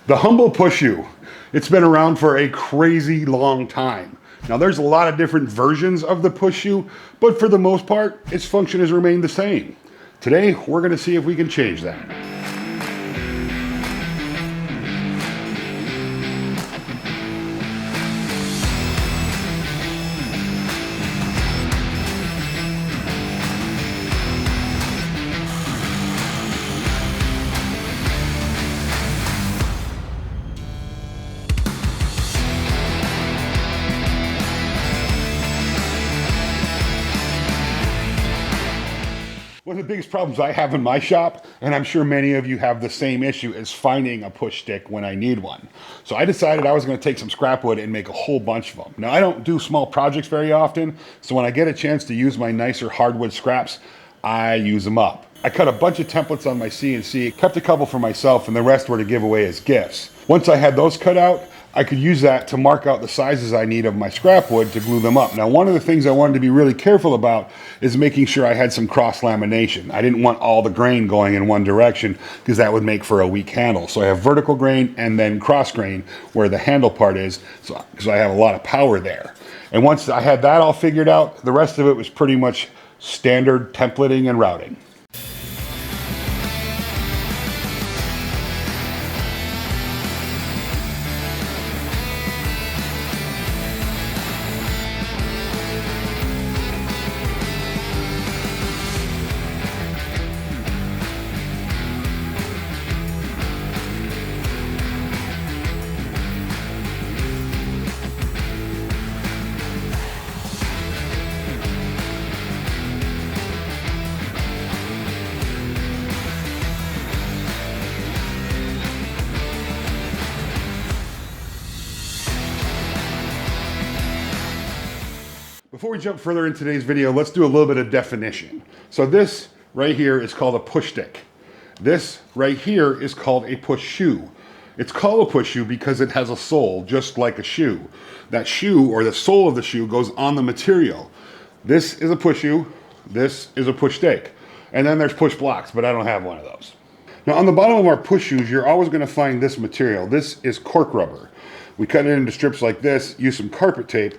The humble push shoe. It's been around for a crazy long time. Now there's a lot of different versions of the push shoe, but for the most part, its function has remained the same. Today, we're gonna see if we can change that. One of the biggest problems I have in my shop, and I'm sure many of you have the same issue, is finding a push stick when I need one. So I decided I was going to take some scrap wood and make a whole bunch of them. Now I don't do small projects very often, so when I get a chance to use my nicer hardwood scraps, I use them up. I cut a bunch of templates on my CNC, kept a couple for myself, and the rest were to give away as gifts. Once I had those cut out, I could use that to mark out the sizes I need of my scrap wood to glue them up. Now, one of the things I wanted to be really careful about is making sure I had some cross lamination. I didn't want all the grain going in one direction because that would make for a weak handle. So I have vertical grain and then cross grain where the handle part is, because I have a lot of power there. And once I had that all figured out, the rest of it was pretty much standard templating and routing. Before we jump further in today's video, let's do a little bit of definition. So this right here is called a push stick. This right here is called a push shoe. It's called a push shoe because it has a sole just like a shoe. That shoe, or the sole of the shoe, goes on the material. This is a push shoe, this is a push stick. And then there's push blocks, but I don't have one of those. Now on the bottom of our push shoes, you're always going to find this material. This is cork rubber. We cut it into strips like this, use some carpet tape,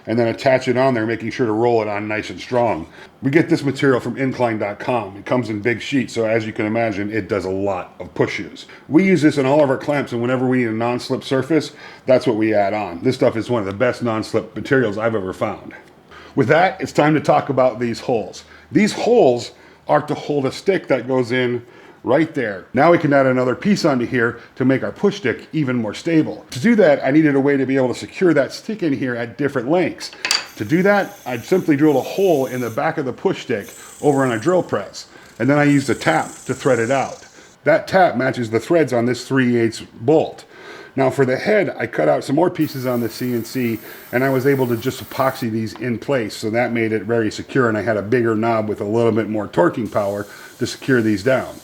and then attach it on there, making sure to roll it on nice and strong. We get this material from incline.com. It comes in big sheets, so as you can imagine, it does a lot of push shoes. We use this in all of our clamps, and whenever we need a non-slip surface, that's what we add on. This stuff is one of the best non-slip materials I've ever found. With that, it's time to talk about these holes. These holes are to hold a stick that goes in right there. Now we can add another piece onto here to make our push stick even more stable. To do that, I needed a way to be able to secure that stick in here at different lengths. To do that, I'd simply drill a hole in the back of the push stick over on a drill press, and then I used a tap to thread it out. That tap matches the threads on this 3/8 bolt. Now for the head, I cut out some more pieces on the CNC, and I was able to just epoxy these in place, so that made it very secure, and I had a bigger knob with a little bit more torquing power to secure these down.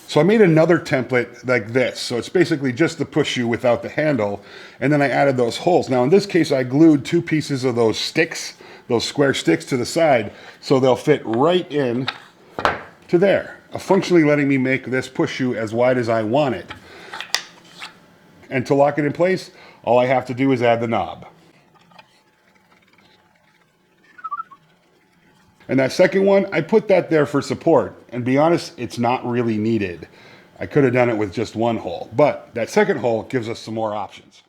So I made another template like this. So it's basically just the push shoe without the handle. And then I added those holes. Now in this case, I glued 2 pieces of those sticks, those square sticks to the side, so they'll fit right in to there, functionally letting me make this push shoe as wide as I want it. And to lock it in place, all I have to do is add the knob. And that second one, I put that there for support. And be honest, it's not really needed. I could have done it with just one hole, but that second hole gives us some more options.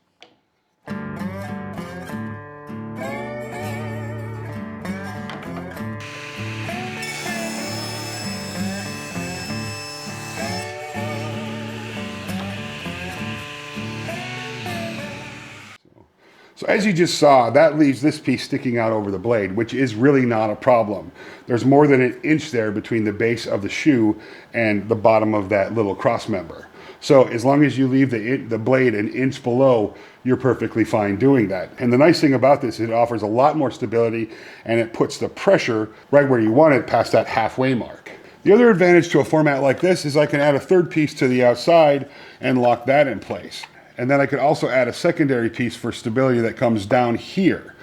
So as you just saw, that leaves this piece sticking out over the blade, which is really not a problem. There's more than an inch there between the base of the shoe and the bottom of that little cross member. So as long as you leave the blade an inch below, you're perfectly fine doing that. And the nice thing about this is it offers a lot more stability, and it puts the pressure right where you want it past that halfway mark. The other advantage to a format like this is I can add a third piece to the outside and lock that in place. And then I could also add a secondary piece for stability that comes down here.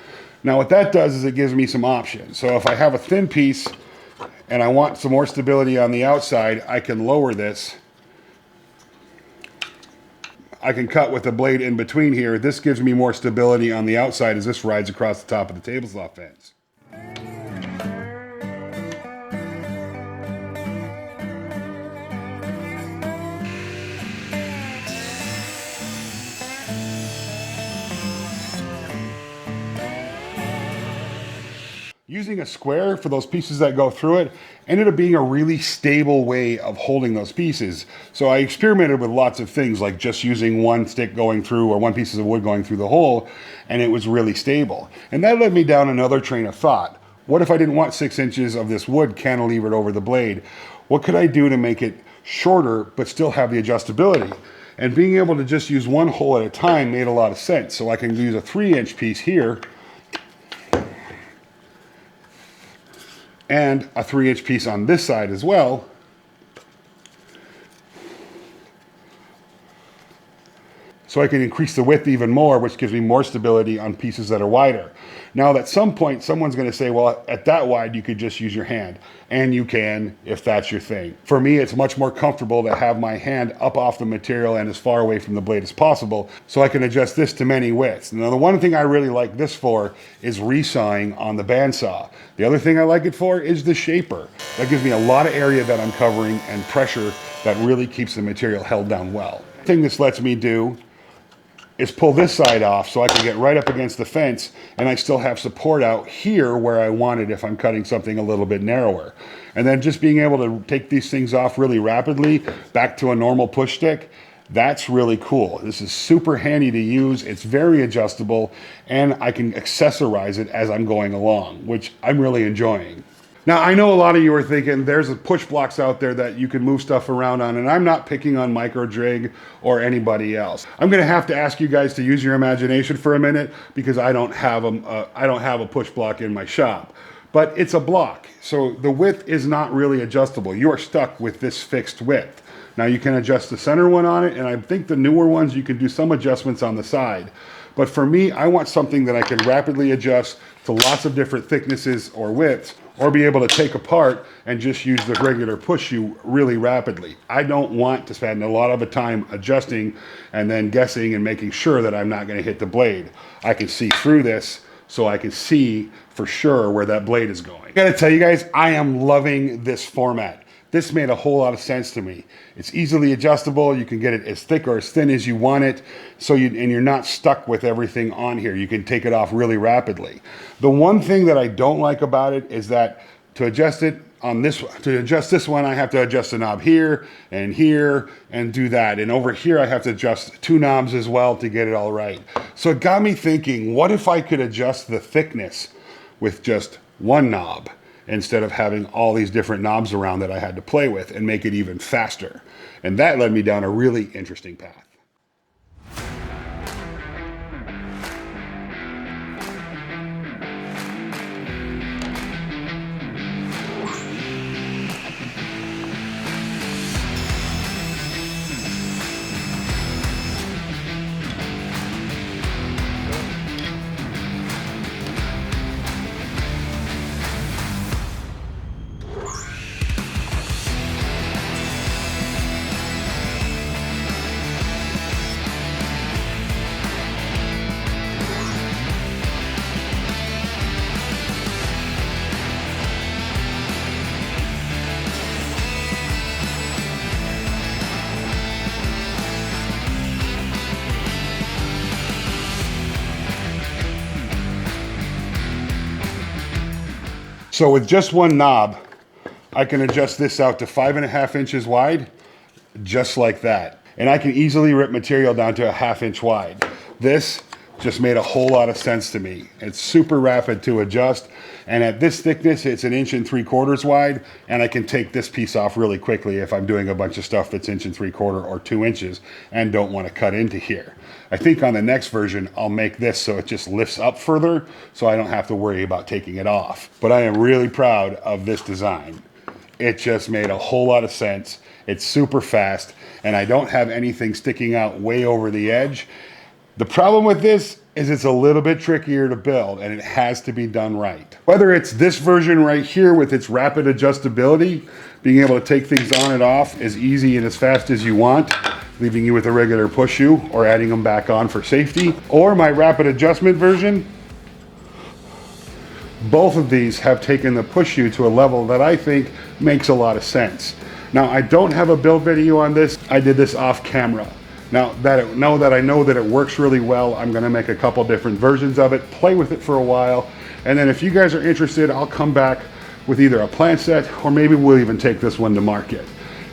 Now what that does is it gives me some options. So if I have a thin piece and I want some more stability on the outside, I can lower this. I can cut with the blade in between here. This gives me more stability on the outside as this rides across the top of the table saw fence. Using a square for those pieces that go through it ended up being a really stable way of holding those pieces. So I experimented with lots of things, like just using one stick going through or one piece of wood going through the hole, and it was really stable. And that led me down another train of thought. What if I didn't want 6 inches of this wood cantilevered over the blade? What could I do to make it shorter but still have the adjustability? And being able to just use one hole at a time made a lot of sense. So I can use a 3-inch piece here and a 3-inch piece on this side as well. So I can increase the width even more, which gives me more stability on pieces that are wider. Now, at some point, someone's gonna say, well, at that wide, you could just use your hand. And you can, if that's your thing. For me, it's much more comfortable to have my hand up off the material and as far away from the blade as possible, so I can adjust this to many widths. Now, the one thing I really like this for is resawing on the bandsaw. The other thing I like it for is the shaper. That gives me a lot of area that I'm covering and pressure that really keeps the material held down well. The thing this lets me do is pull this side off so I can get right up against the fence, and I still have support out here where I want it if I'm cutting something a little bit narrower. And then just being able to take these things off really rapidly back to a normal push stick, that's really cool. This is super handy to use. It's very adjustable, and I can accessorize it as I'm going along, which I'm really enjoying. Now, I know a lot of you are thinking there's push blocks out there that you can move stuff around on, and I'm not picking on Micro Jig or anybody else. I'm gonna have to ask you guys to use your imagination for a minute, because I don't have a push block in my shop. But it's a block, so the width is not really adjustable. You are stuck with this fixed width. Now, you can adjust the center one on it, and I think the newer ones, you can do some adjustments on the side. But for me, I want something that I can rapidly adjust to lots of different thicknesses or widths, or be able to take apart and just use the regular push shoe really rapidly. I don't want to spend a lot of the time adjusting and then guessing and making sure that I'm not gonna hit the blade. I can see through this, so I can see for sure where that blade is going. I gotta tell you guys, I am loving this format. This made a whole lot of sense to me. It's easily adjustable. You can get it as thick or as thin as you want it, and you're not stuck with everything on here. You can take it off really rapidly. The one thing that I don't like about it is that to adjust it on this, to adjust this one, I have to adjust the knob here and do that. And over here, I have to adjust 2 knobs as well to get it all right. So it got me thinking, what if I could adjust the thickness with just 1 knob, instead of having all these different knobs around that I had to play with, and make it even faster? And that led me down a really interesting path. So with just 1 knob, I can adjust this out to 5.5 inches wide, just like that. And I can easily rip material down to a 1/2 inch wide. This just made a whole lot of sense to me. It's super rapid to adjust, and at this thickness, it's 1 3/4 wide, and I can take this piece off really quickly if I'm doing a bunch of stuff that's 1 3/4 or 2 inches and don't want to cut into here. I think on the next version, I'll make this so it just lifts up further, so I don't have to worry about taking it off. But I am really proud of this design. It just made a whole lot of sense. It's super fast, and I don't have anything sticking out way over the edge. The problem with this is it's a little bit trickier to build, and it has to be done right. Whether it's this version right here with its rapid adjustability, being able to take things on and off as easy and as fast as you want, leaving you with a regular push shoe or adding them back on for safety, or my rapid adjustment version. Both of these have taken the push shoe to a level that I think makes a lot of sense. Now, I don't have a build video on this. I did this off camera. Now that I know that it works really well, I'm gonna make a couple different versions of it, play with it for a while, and then if you guys are interested, I'll come back with either a plant set or maybe we'll even take this one to market.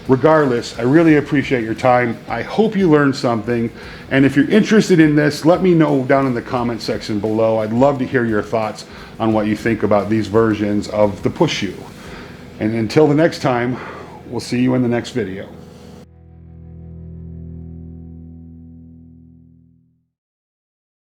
Regardless, I really appreciate your time. I hope you learned something. And if you're interested in this, let me know down in the comment section below. I'd love to hear your thoughts on what you think about these versions of the push shoe. And until the next time, we'll see you in the next video.